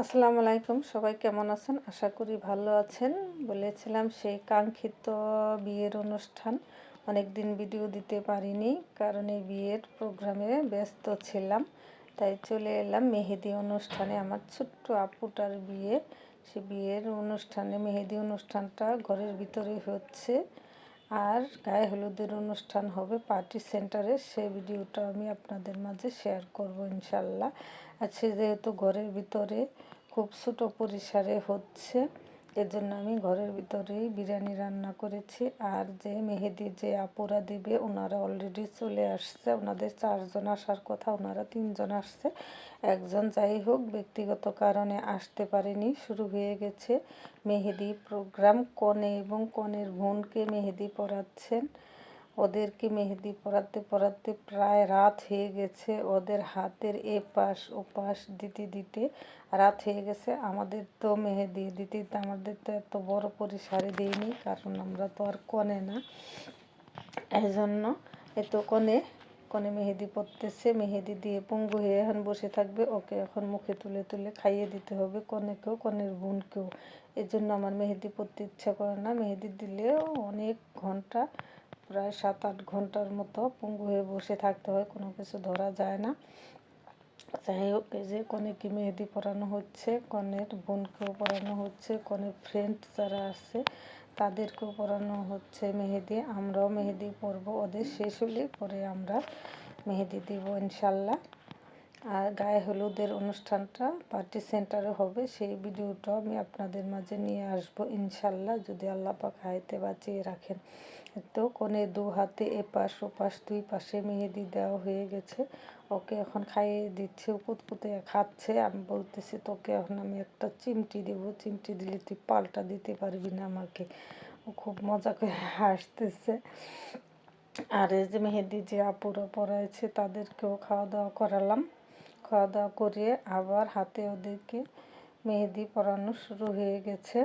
আসসালামু আলাইকুম, সবাই কেমন আছেন? আশা করি ভালো আছেন। বলেছিলাম সেই কাঙ্ক্ষিত বিয়ের অনুষ্ঠান, অনেক দিন ভিডিও দিতে পারিনি কারণ এই বিয়ের প্রোগ্রামে ব্যস্ত ছিলাম। তাই চলে এলাম মেহেদি অনুষ্ঠানে, আমার ছোট্ট আপুটার বিয়ে। সে বিয়ের অনুষ্ঠানে মেহেদি অনুষ্ঠানটা ঘরের ভিতরে হচ্ছে, আর গায়ে হলুদের অনুষ্ঠান হবে পার্টি সেন্টারে। সেই ভিডিওটা আমি আপনাদের মাঝে শেয়ার করব ইনশাল্লাহ। আজকে যেহেতু ঘরের ভিতরে খুব ছোট পরিসরে হচ্ছে, এজন্য আমি ঘরের ভিতরেই বিরিয়ানি রান্না করেছি। আর যে মেহেদি যে আপুরা দেবে ওনারা অলরেডি চলে আসছে। ওনাদের 4 জন আসার কথা, ওনারা 3 জন আসছে। একজন যাই হোক ব্যক্তিগত কারণে আসতে পারেনি। শুরু হয়ে গেছে মেহেদি প্রোগ্রাম। কনে এবং কনের বোনকে মেহেদি পরাচ্ছেন। ওদেরকে মেহেদি পরাতে পরাতে প্রায় রাত হয়ে গেছে। ওদের হাতের এপাশ ওপাশ দিতে দিতে রাত হয়ে গেছে। আমাদের তো মেহেদি দিতে আমাদের তো এত বড় পরিসরে দেয়নি, কারণ আমরা তো আর কনে না। এই জন্য এত কনে কনে মেহেদি পরতেছে, মেহেদি দিয়ে পঙ্গু হয়ে এখন বসে থাকবে। ওকে এখন মুখে তুলে তুলে খাইয়ে দিতে হবে, কনেকেও কনের বোনকেও। এই জন্য আমার মেহেদি পরতে ইচ্ছা করে না। মেহেদি দিলেও অনেক ঘন্টা, প্রায় 7-8 ঘন্টার মতো পঙ্গু হয়ে বসে থাকতে হয়, কোনো কিছু ধরা যায় না। যাই হোক, এই যে কনেকে মেহেদি পরানো হচ্ছে, কনের বোনকেও পরানো হচ্ছে, কনের ফ্রেন্ড যারা আছে তাদেরকেও পরানো হচ্ছে মেহেদি। আমরাও মেহেদি পরবো, ওদের শেষ হলে পরে আমরা মেহেদি দিব ইনশাল্লাহ। আর গায়ে হলুদের অনুষ্ঠানটা পার্টি সেন্টারে হবে, সেই ভিডিওটাও আমি আপনাদের মাঝে নিয়ে আসবো ইনশাল্লাহ, যদি আল্লাহ পাক হায়াতে বাঁচিয়ে রাখেন। তো কনে 2 হাতে এপাশ ওপাশ 2 পাশে মেহেদি দেওয়া হয়ে গেছে। ওকে এখন খাইয়ে দিচ্ছে, পুতপুতে খাচ্ছে। আমি বলতেছি তোকে এখন আমি একটা চিমটি দেবো, চিমটি দিলে তুই পাল্টা দিতে পারবি না আমাকে। ও খুব মজা করে হাসতেছে। আর এই যে মেহেদি যে আপুরা পরাইছে তাদেরকেও খাওয়া দাওয়া করালাম। খাওয়া দাওয়া করিয়ে আবার হাতে ওদেরকে মেহেদি পরানো শুরু হয়ে গেছে।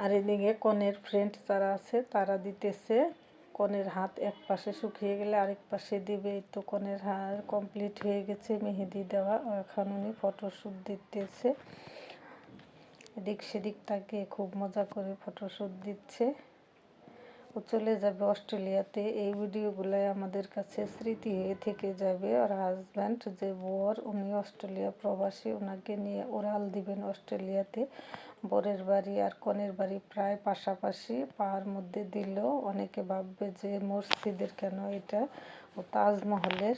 আর এদিকে কনের ফ্রেন্ড যারা আছে তারা দিতেছে। কনের হাত এক পাশে শুকিয়ে গেলে আরেক পাশে দিবে। তো কনের হাত কমপ্লিট হয়ে গেছে মেহেদি দেওয়া, এখন উনি ফটোশ্যুট দিতেছে। এদিক সেদিক তাকে খুব মজা করে ফটোশ্যুট দিচ্ছে। ও চলে যাবে অস্ট্রেলিয়াতে। এই ভিডিওগুলাই আমাদের কাছে স্মৃতি হয়ে থেকে যাবে। আর হাজব্যান্ড যে বর, উনি অস্ট্রেলিয়া প্রবাসী, ওনাকে নিয়ে ওরাল দিবেন অস্ট্রেলিয়াতে। বরের বাড়ি আর কনের বাড়ি প্রায় পাশাপাশি, পাহাড় মধ্যে দিলেও অনেকে ভাববে যে মসজিদের কেন, এটা ও তাজমহলের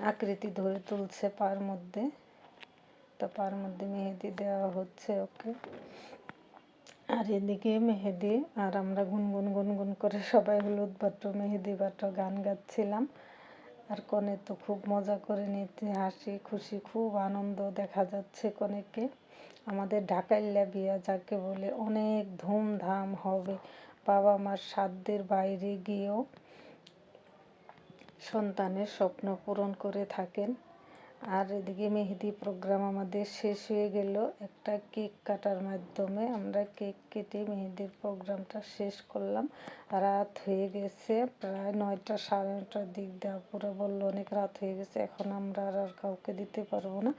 আকৃতি ধরে তুলছে পার মধ্যে। তো পার মধ্যে মেহেদি দেওয়া হচ্ছে ওকে। আর এদিকে মেহেদি আর আমরা গুনগুন গুনগুন করে সবাই হলুদ বাটো মেহেদি বাটো গান গাচ্ছিলাম। আর কনে তো খুব মজা করে নিতে, হাসি খুশি খুব আনন্দ দেখা যাচ্ছে কনেকে। আমাদের ঢাকাইল্যা বিয়া যাকে বলে, অনেক ধুমধাম হবে। বাবা মার সাধ্যের বাইরে গিয়েও সন্তানের স্বপ্ন পূরণ করে থাকেন। আর এদিকে মেহেদি প্রোগ্রাম আমাদের শেষ হয়ে গেল একটা কেক কাটার মাধ্যমে। আমরা কেক কেটে মেহেদির প্রোগ্রামটা শেষ করলাম। রাত হয়ে গেছে প্রায় 9টা, 9:30টার দিক দিয়ে। আপুরা বললো অনেক রাত হয়ে গেছে, এখন আমরা আর কাউকে দিতে পারবো না।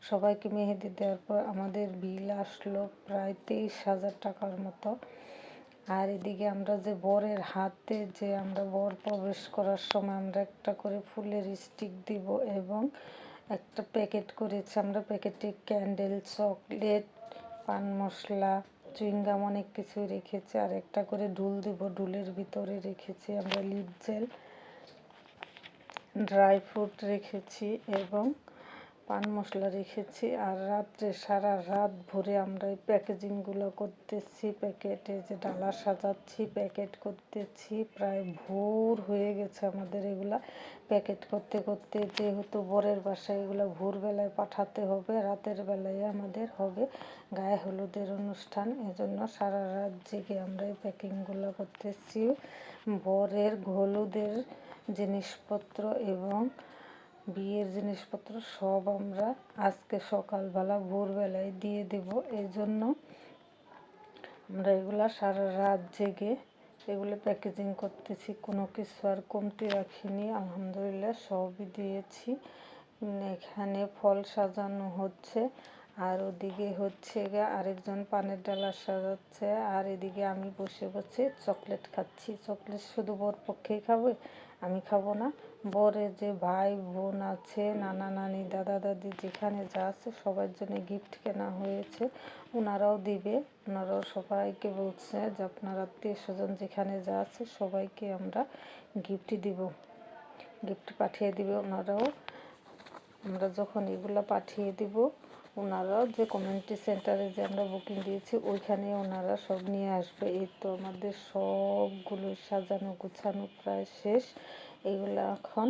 সবাইকে মেহেদি দেওয়ার পর আমাদের বিল আসলো প্রায় 23,000 টাকার মতো। আর এদিকে আমরা যে বরের হাতে যে আমরা বর প্রবেশ করার সময় আমরা একটা করে ফুলের স্টিক দিব, এবং একটা প্যাকেট করেছি আমরা, প্যাকেটে ক্যান্ডেল, চকলেট, পান মশলা, চুইংগাম অনেক কিছু রেখেছি। আর একটা করে ঢুল দিব, ঢুলের ভিতরে রেখেছি আমরা লিপ জেল, ড্রাই ফ্রুট রেখেছি এবং পান মশলা রেখেছি। আর রাত্রে সারা রাত ভরে আমরা এই প্যাকেজিংগুলো করতেছি, প্যাকেটে যে ডালা সাজাচ্ছি, প্যাকেট করতেছি। প্রায় ভোর হয়ে গেছে আমাদের এগুলা প্যাকেট করতে করতে। যেহেতু বরের বাসায় এগুলো ভোরবেলায় পাঠাতে হবে, রাতের বেলায় আমাদের হবে গায়ে হলুদের অনুষ্ঠান, এজন্য সারা রাত জেগে আমরা এই প্যাকিংগুলো করতেছি। বরের হলুদের জিনিসপত্র এবং বিয়ের জিনিসপত্র সব আমরা আজকে সকালবেলা ভোরবেলায় দিয়ে দেব। এই জন্য আমরা এগুলা সারা রাত জেগে এগুলো প্যাকেজিং করতেছি, কোনো কিছু আর কমতি রাখিনি। আলহামদুলিল্লাহ সবই দিয়েছি। এখানে ফল সাজানো হচ্ছে, আর ওদিকে হচ্ছে আরেকজন পানের ডালা সাজাচ্ছে, আর এদিকে আমি বসে বসে চকলেট খাচ্ছি। চকলেট শুধু বর পক্ষেই খাবে, আমি খাবো না। বরের যে ভাই বোন আছে, নানা নানি দাদা দাদি যেখানে যা আছে সবার জন্য গিফট কেনা হয়েছে, ওনারাও দিবে। ওনারাও সবাইকে বলছে যে আপনার আত্মীয় স্বজন যেখানে যা আছে সবাইকে আমরা গিফট দিব, গিফট পাঠিয়ে দিবে ওনারাও। আমরা যখন এগুলো পাঠিয়ে দিব, ওনারাও যে কমিউনিটি সেন্টারে যে আমরা বুকিং দিয়েছি ওইখানে ওনারা সব নিয়ে আসবে। এই তো আমাদের সবগুলো সাজানো গুছানো প্রায় শেষ। এগুলো এখন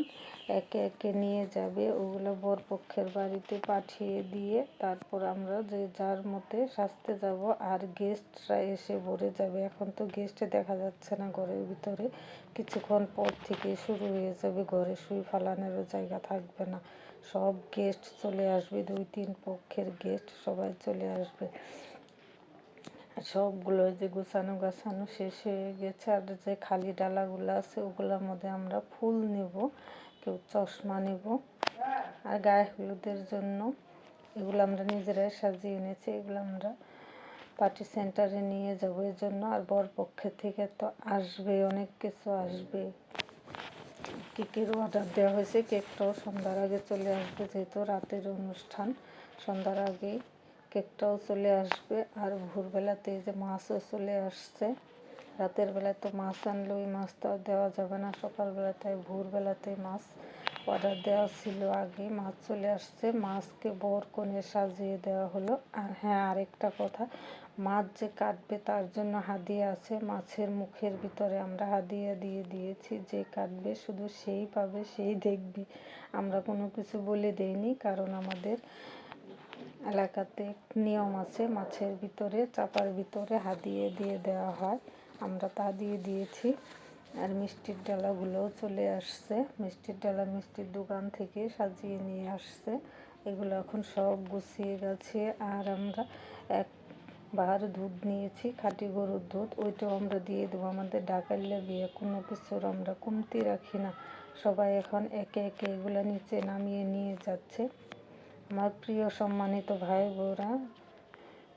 একে একে নিয়ে যাবে, ওগুলো বরপক্ষের বাড়িতে পাঠিয়ে দিয়ে তারপর আমরা যে যার মতে সাজতে যাব। আর গেস্টরা এসে ভরে যাবে। এখন তো গেস্ট দেখা যাচ্ছে না ঘরের ভিতরে, কিছুক্ষণ পর থেকে শুরু হয়ে যাবে, ঘরে শুই ফালানোরও জায়গা থাকবে না, সব গেস্ট চলে আসবে, 2-3 পক্ষের গেস্ট সবাই চলে আসবে। সবগুলো যে গুছানো গাছানো শেষ হয়ে গেছে, আর যে খালি ডালাগুলো আছে ওগুলোর মধ্যে আমরা ফুল নেব, কেউ চশমা নেব। আর গায়ে হলুদের জন্য এগুলো আমরা নিজেরাই সাজিয়ে এনেছি, এগুলো আমরা পার্টি সেন্টারে নিয়ে যাবো এর জন্য। আর বর পক্ষের থেকে তো আসবে, অনেক কিছু আসবে। কেকের অর্ডার দেওয়া হয়েছে, কেকটাও সন্ধ্যার আগে চলে আসবে, যেহেতু রাতের অনুষ্ঠান সন্ধ্যার আগেই কেকটাও চলে আসবে। আর ভোরবেলাতে যে মাছও চলে আসছে, রাতের বেলায় তো মাছ আনলে ওই মাছ তো আর দেওয়া যাবে না সকালবেলাতে, ভোরবেলাতে মাছ অর্ডার দেওয়া ছিল আগে, মাছ চলে আসছে, মাছকে বর কনে সাজিয়ে দেওয়া হলো। আর হ্যাঁ, আরেকটা কথা, মাছ যে কাটবে তার জন্য হাদিয়া আছে, মাছের মুখের ভিতরে আমরা হাদিয়া দিয়ে দিয়েছি, যে কাটবে শুধু সেই পাবে, সেই দেখবে। আমরা কোনো কিছু বলে দেইনি, কারণ আমাদের এলাকাতে নিয়ম আছে মাছের ভিতরে চাপার ভিতরে হাদিয়া দিয়ে দেওয়া হয়, আমরা তা দিয়ে দিয়েছি। আর মিষ্টির ডালাগুলোও চলে আসছে, মিষ্টির ডালা মিষ্টির দোকান থেকে সাজিয়ে নিয়ে আসছে, এগুলো এখন সব গুছিয়ে গেছে। আর আমরা এক বাহার দুধ নিয়েছি, খাঁটি গরুর দুধ, ওইটাও আমরা দিয়ে দেবো। আমাদের ডাকাইলে বিয়ে কোনো কিছুর আমরা কমতি রাখি না, সবাই এখন একে একে এগুলো নিচে নামিয়ে নিয়ে যাচ্ছে। আমার প্রিয় সম্মানিত ভাই বোরা,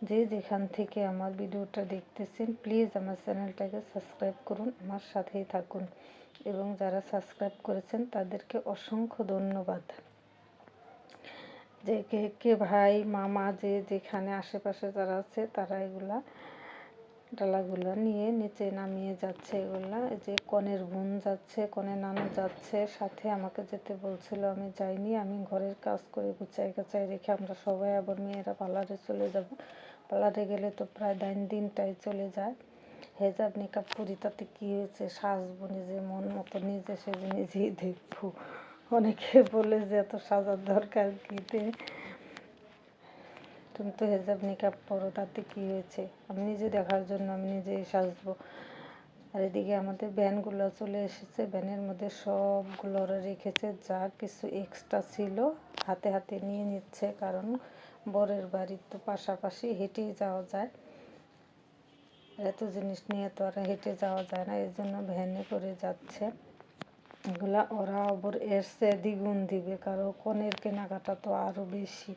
যে যেখান থেকে আমার ভিডিওটা দেখতেছেন, প্লিজ আমার চ্যানেলটাকে সাবস্ক্রাইব করুন, আমার সাথেই থাকুন, এবং যারা সাবস্ক্রাইব করেছেন তাদেরকে অসংখ্য ধন্যবাদ। যে কে ভাই মামা যে যেখানে আশেপাশে যারা আছে তারা এগুলা ডালাগুলো নিয়ে নিচে নামিয়ে যাচ্ছে। এগুলা যে কনের বোন যাচ্ছে, কনের নানু যাচ্ছে, সাথে আমাকে যেতে বলছিল, আমি যাইনি, আমি ঘরের কাজ করে গুছাই গাছাই রেখে আমরা সবাই আবার মেয়েরা পার্লারে চলে যাব। পার্লারে গেলে তো প্রায় দিনটাই চলে যায়। হেজাব নিকাব পরি, তাতে কী হয়েছে, সাজবো নিজে মন মতো, নিজে সেজে নিজেই দেখবো। অনেকে বলে যে এত সাজার দরকার কীতে, তুমি তো হেজাব নিকাব পরো, তাতে কী হয়েছে, আমি নিজে দেখার জন্য আমি নিজেই সাজবো। আর এদিকে আমাদের ভ্যানগুলো চলে এসেছে, ভ্যানের মধ্যে সবগুলো ওরা রেখেছে, যা কিছু এক্সট্রা ছিল হাতে হাতে নিয়ে নিচ্ছে, কারণ বরের বাড়ির তো পাশাপাশি হেঁটেই যাওয়া যায়, এত জিনিস নিয়ে তো আর হেঁটে যাওয়া যায় না, এর জন্য ভ্যানে করে যাচ্ছে। এগুলা ওরা আবার এসছে দ্বিগুণ দিবে, কারণ কনের কেনাকাটা তো আরও বেশি,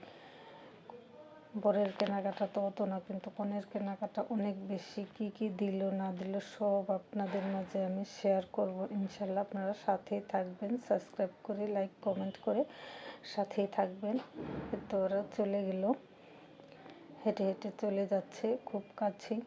বরের কেনাকাটা তো অত না, কিন্তু কনের কেনাকাটা অনেক বেশি। কি কি দিল না দিল সব আপনাদের মাঝে আমি শেয়ার করব ইনশাল্লাহ। আপনারা সাথেই থাকবেন, সাবস্ক্রাইব করে লাইক কমেন্ট করে সাথেই থাকবেন। তো ওরা চলে গেল, হেঁটে হেঁটে চলে যাচ্ছে, খুব কাছেই।